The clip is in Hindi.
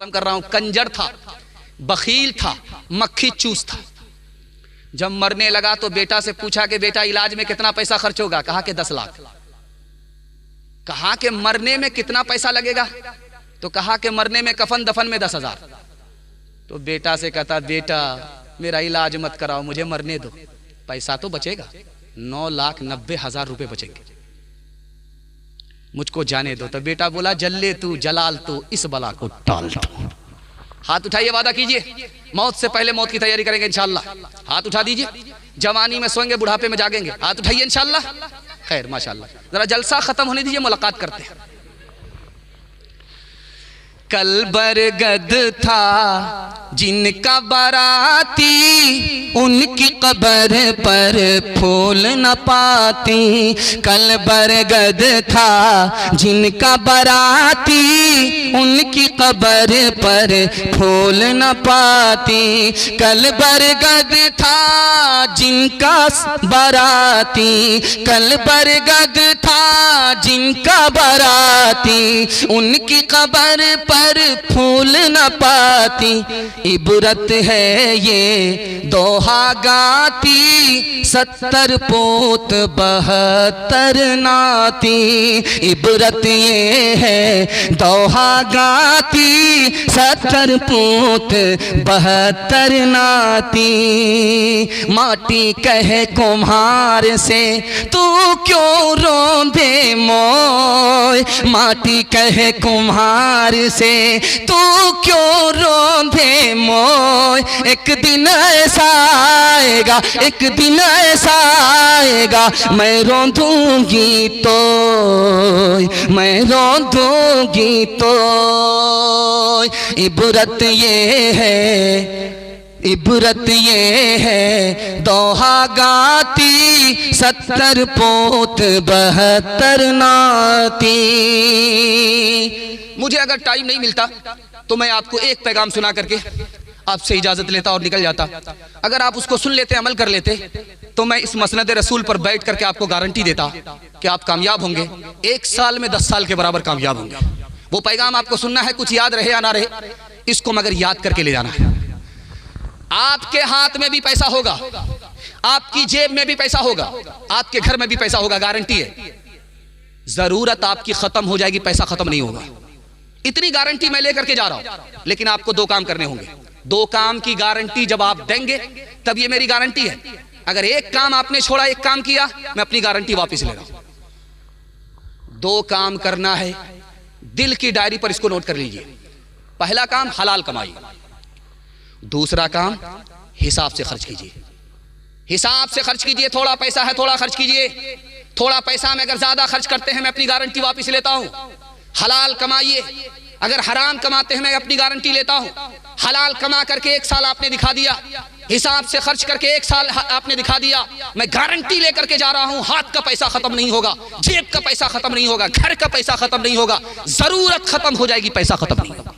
कर रहा हूं, कंजर था, बखील था, मक्खी चूस था। जब मरने लगा तो बेटा से पूछा कि बेटा इलाज में कितना पैसा खर्च होगा? कहा कि 10 लाख। कहा कि मरने में कितना पैसा लगेगा? तो कहा कि मरने में कफन दफन में 10,000। तो बेटा से कहता बेटा मेरा इलाज मत कराओ, मुझे मरने दो, पैसा तो बचेगा, 9,90,000 रुपए बचेंगे, मुझको जाने दो। तो बेटा बोला जल्ले तू जलाल तू इस बला को टाल तू। हाथ उठाइए, वादा कीजिए मौत से पहले मौत की तैयारी करेंगे इंशाल्लाह। हाथ उठा दीजिए, जवानी में सोएंगे बुढ़ापे में जागेंगे। हाथ उठाइए इंशाल्लाह। खैर माशाल्लाह, जरा जलसा खत्म होने दीजिए, मुलाकात करते हैं। कल बरगद था जिनका बाराती, उनकी कब्र पर फूल न पाती। कल बरगद था जिनका बाराती, उनकी कब्र पर फूल न पाती। कल बरगद था जिनका बाराती, कल बरगद था जिनका बाराती, उनकी कब्र पर फूल न पाती। इबरत है ये दोहा गाती, 70 पोत 72 नाती। इबरत ये है दोहा गाती, 70 पोत 72 नाती। माटी कहे कुम्हार से तू क्यों रोंदे मोय, माटी कहे कुम्हार से तू क्यों रोंदे मोय। एक दिन ऐसा आएगा, एक दिन ऐसा आएगा, मैं रोंदूंगी तो, मैं रोंदूंगी तो। इबरत ये है, इबरत ये है दोहा गाती, 70 पोत 72 नाती। मुझे अगर टाइम नहीं मिलता तो मैं आपको एक पैगाम सुना करके आपसे इजाजत लेता और निकल जाता। अगर आप उसको सुन लेते, अमल कर लेते, तो मैं इस मसनद रसूल पर बैठ करके आपको गारंटी देता कि आप कामयाब होंगे, 1 साल में 10 साल के बराबर कामयाब होंगे। वो पैगाम आपको सुनना है, कुछ याद रहे या ना रहे, इसको मगर याद करके ले जाना है। आपके हाथ में भी पैसा होगा, आपकी जेब में भी पैसा होगा, आपके घर में भी पैसा होगा, गारंटी है। जरूरत आपकी खत्म हो जाएगी, पैसा खत्म नहीं होगा, इतनी गारंटी मैं लेकर के जा रहा हूं। लेकिन आपको 2 काम करने होंगे। 2 काम की गारंटी जब आप देंगे तब ये मेरी गारंटी है। अगर एक काम आपने छोड़ा, एक काम किया, मैं अपनी गारंटी वापस ले रहा हूं। 2 काम करना है, दिल की डायरी पर इसको नोट कर लीजिए। पहला काम हलाल कमाई, दूसरा काम हिसाब से खर्च कीजिए। हिसाब से खर्च कीजिए, थोड़ा पैसा है थोड़ा खर्च कीजिए। थोड़ा पैसा में अगर ज्यादा खर्च करते हैं मैं अपनी गारंटी वापस लेता हूं। हलाल कमाइए, अगर हराम कमाते हैं मैं अपनी गारंटी लेता हूं। हलाल कमा करके 1 साल आपने दिखा दिया, हिसाब से खर्च करके 1 साल आपने दिखा दिया, मैं गारंटी लेकर के जा रहा हूं। हाथ का पैसा खत्म नहीं होगा, जेब का पैसा खत्म नहीं होगा, घर का पैसा खत्म नहीं होगा, जरूरत खत्म हो जाएगी, पैसा खत्म नहीं होगा।